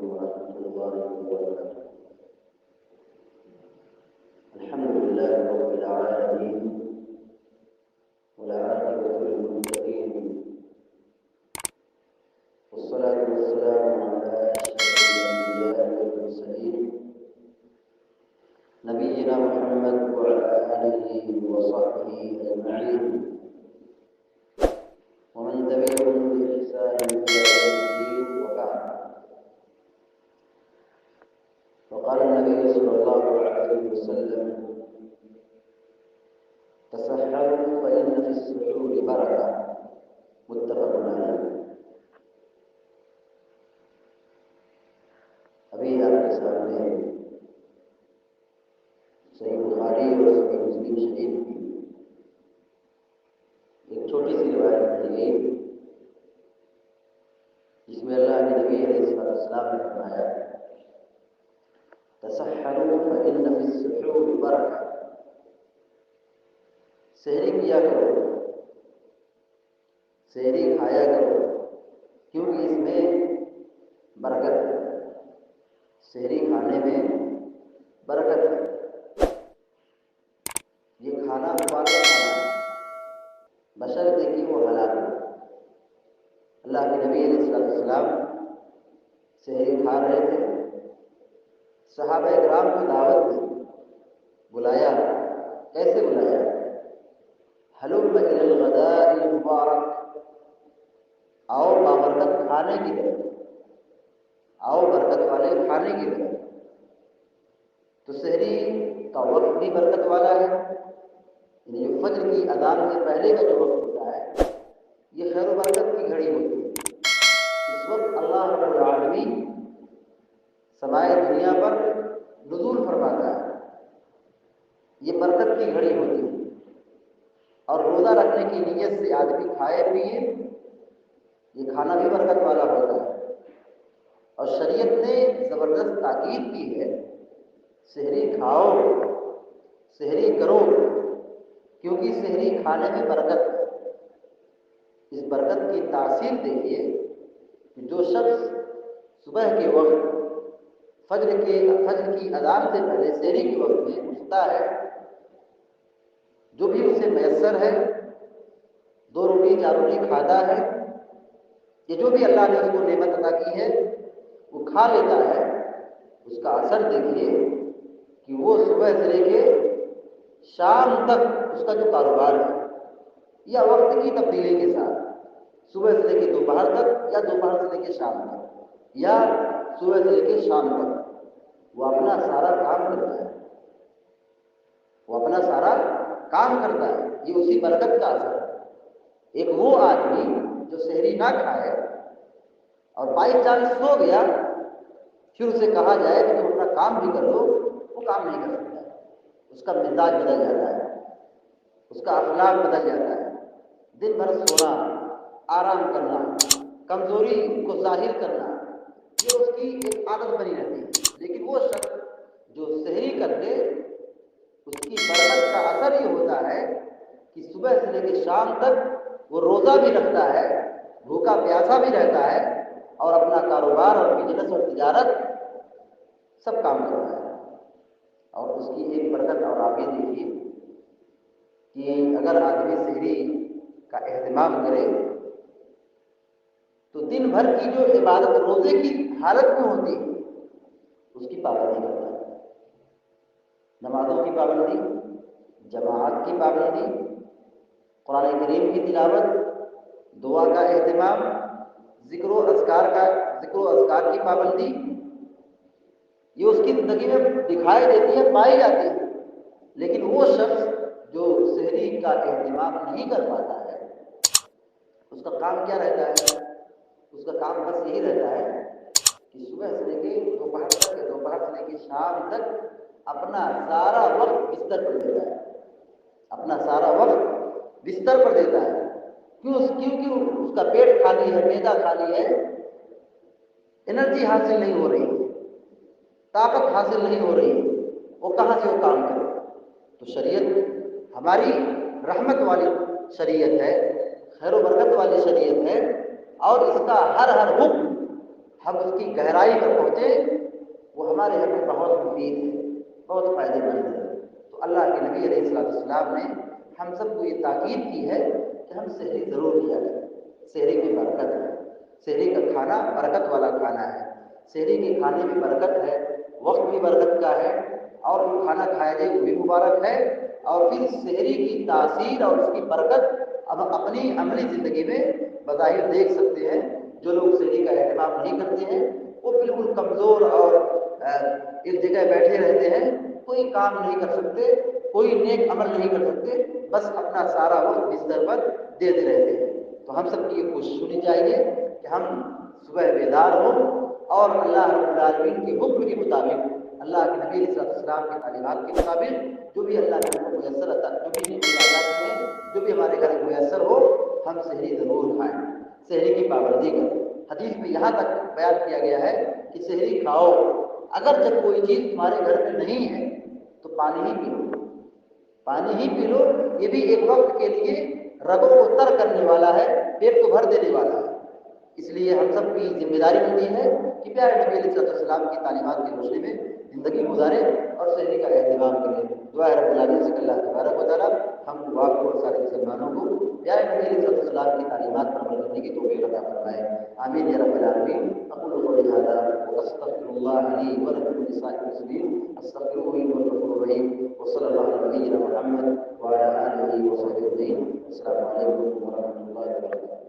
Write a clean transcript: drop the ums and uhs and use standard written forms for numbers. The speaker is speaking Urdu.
ورحمة الله وبركاته. الحمد لله رب العالمين والعاقبة للمتقين، والصلاة والسلام على أشرف الأنبياء والمرسلين نبينا محمد وعلى آله وصحبه أجمعين ومن تبعهم بإحسان إلى يوم الدين، وبعد. فقال النبي صلى الله عليه وسلم: تسحروا فإن في السحور بركة، متفق عليه. ابھی آپ کے سامنے صحیح بخاری اور صحیح مسلم شریف کی ایک چھوٹی سی روایت پڑھی گئی، جس میں اللہ کے نبی علیہ السلام نے فرمایا: تسحروا فإن في السحور برکہ، سحری کیا کرو، سحری کھایا کرو، کیونکہ اس میں برکت ہے، سحری کھانے میں برکت ہے۔ یہ کھانا مبارک کھانا ہے، بشرطے کہ وہ حلال ہو۔ اللہ کے نبی علیہ السلام سحری کھا رہے تھے، صحابہ کرام کی دعوت دی، بلایا۔ کیسے بلایا؟ حلم الی الغداء المبارک، آؤ بابرکت کھانے کی طرف، آؤ برکت والے کھانے کی طرف۔ تو سحری کا وقت بھی برکت والا ہے، یعنی جو فجر کی اذان سے پہلے کا جو وقت ہوتا ہے، یہ خیر و برکت کی گھڑی ہوتی ہے۔ اس وقت اللہ رب العالمین سمائے دنیا پر نزول فرماتا ہے، یہ برکت کی گھڑی ہوتی ہے۔ اور روزہ رکھنے کی نیت سے آدمی کھائے پیے، یہ کھانا بھی برکت والا ہوتا ہے۔ اور شریعت نے زبردست تاکید کی ہے، سحری کھاؤ، سحری کرو، کیونکہ سحری کھانے میں برکت ہے۔ اس برکت کی تاثیر دیکھیے کہ جو شخص صبح کے وقت فجر کی اذان سے پہلے سحری کے وقت میں اٹھتا ہے، جو بھی اسے میسر ہے، 2 روٹی 4 روٹی کھاتا ہے، یہ جو بھی اللہ نے اس کو نعمت عطا کی ہے وہ کھا لیتا ہے، اس کا اثر دیکھیے کہ وہ صبح سے لے کے شام تک اس کا جو کاروبار ہے، یا وقت کی تبدیلی کے ساتھ صبح سے لے کے دوپہر تک، یا دوپہر سے لے کے شام تک، یا صبح سے لے کے شام تک وہ اپنا سارا کام کرتا ہے، وہ اپنا سارا کام کرتا ہے۔ یہ اسی برکت کا اثر ہے۔ ایک وہ آدمی جو سحری نہ کھائے اور بائی چانس سو گیا، پھر اسے کہا جائے کہ تم اپنا کام بھی کر لو، وہ کام نہیں کر سکتا ہے۔ اس کا مزاج بدل جاتا ہے، اس کا اخلاق بدل جاتا ہے۔ دن بھر سونا، آرام کرنا، کمزوری کو ظاہر کرنا، یہ اس کی ایک عادت بنی رہتی ہے۔ لیکن وہ شخص جو سحری کر لے، اس کی برکت کا اثر یہ ہوتا ہے کہ صبح سے لے کے شام تک وہ روزہ بھی رکھتا ہے، بھوکا پیاسا بھی رہتا ہے، اور اپنا کاروبار اور بزنس اور تجارت سب کام کرتا ہے۔ اور اس کی ایک برکت اور آپ یہ دیکھیے کہ اگر آدمی سحری کا اہتمام کرے تو دن بھر کی جو عبادت روزے کی حالت میں ہوتی ہے اس کی پابندی کرتا ہے۔ نمازوں کی پابندی، جماعت کی پابندی، قرآن کریم کی تلاوت، دعا کا اہتمام، ذکر و اذکار کی پابندی، یہ اس کی زندگی میں دکھائی دیتی ہے، پائی جاتی ہے۔ لیکن وہ شخص جو سحری کا اہتمام نہیں کر پاتا ہے، اس کا کام کیا رہتا ہے؟ اس کا کام بس یہی رہتا ہے کہ صبح سے لے کے دوپہر تک، یا دوپہر سے لے کے شام تک اپنا سارا وقت بستر پر دیتا ہے، اپنا سارا وقت بستر پر دیتا ہے۔ کیونکہ اس کا پیٹ خالی ہے، معدہ خالی ہے، انرجی حاصل نہیں ہو رہی، طاقت حاصل نہیں ہو رہی، وہ کہاں سے وہ کام کرے؟ تو شریعت ہماری رحمت والی شریعت ہے، خیر و برکت والی شریعت ہے، اور اس کا ہر حکم ہم اس کی گہرائی پر پہنچے، وہ ہمارے لیے بہت مفید ہے، بہت فائدہ مند ہے۔ تو اللہ کے نبی علیہ السلام نے ہم سب کو یہ تاکید کی ہے کہ ہم سحری ضرور کیا کریں۔ سحری میں برکت ہے، سحری کا کھانا برکت والا کھانا ہے، سحری کے کھانے میں برکت ہے، وقت بھی برکت کا ہے، اور جو کھانا کھایا جائے وہ بھی مبارک ہے۔ اور پھر سحری کی تاثیر اور اس کی برکت اب اپنی عملی زندگی میں بظاہر دیکھ سکتے ہیں۔ جو لوگ سحری کا اہتمام نہیں کرتے ہیں وہ بالکل کمزور اور ایک جگہ بیٹھے رہتے ہیں، کوئی کام نہیں کر سکتے، کوئی نیک عمل نہیں کر سکتے، بس اپنا سارا وقت بستر پر دیتے رہتے ہیں۔ تو ہم سب کی یہ کوشش ہونی چاہیے کہ ہم صبح بیدار ہوں اور اللہ رب العالمین کے حکم کے مطابق، اللہ کے نبی علیہ السلام کی تعلیمات کے مطابق جو بھی اللہ نے ہم کو میسر عطا، جو بھی نعمتیں عطا کی ہیں، جو بھی ہمارے گھر میں میسر ہو، ہم سحری ضرور کھائیں، سحری کی پابندی کریں۔ حدیث میں یہاں تک بیان کیا گیا ہے کہ سحری کھاؤ، اگر جب کوئی چیز تمہارے گھر میں نہیں ہے تو پانی ہی پی لو، پانی ہی پی لو۔ یہ بھی ایک وقت کے لیے رگوں کو تر کرنے والا ہے، پیٹ کو بھر دینے والا ہے۔ اس لیے ہم سب کی ذمہ داری ہوتی ہے کہ پیارے نبی علیہ السلام کی تعلیمات کی روشنی میں زندگی گزاریں اور سحری کا اہتمام کریں۔ دعا ہے رب العالمین سے کہ اللہ تبارک و تعالیٰ ہم کو آپ کو اور سارے مسلمانوں کو پیارے نبی علیہ السلام کی تعلیمات پر عمل کرنے کی توفیق عطا فرمائے، آمین یا رب العالمین۔ اقول قولی ھذا واستغفر اللہ لی ولکم ولسائر المسلمین، استغفروہ انہ هو الغفور الرحیم، وصلی اللہ علی نبینا محمد وعلی آلہ وصحبہ اجمعین۔ السلام علیکم ورحمۃ اللہ وبرکاتہ۔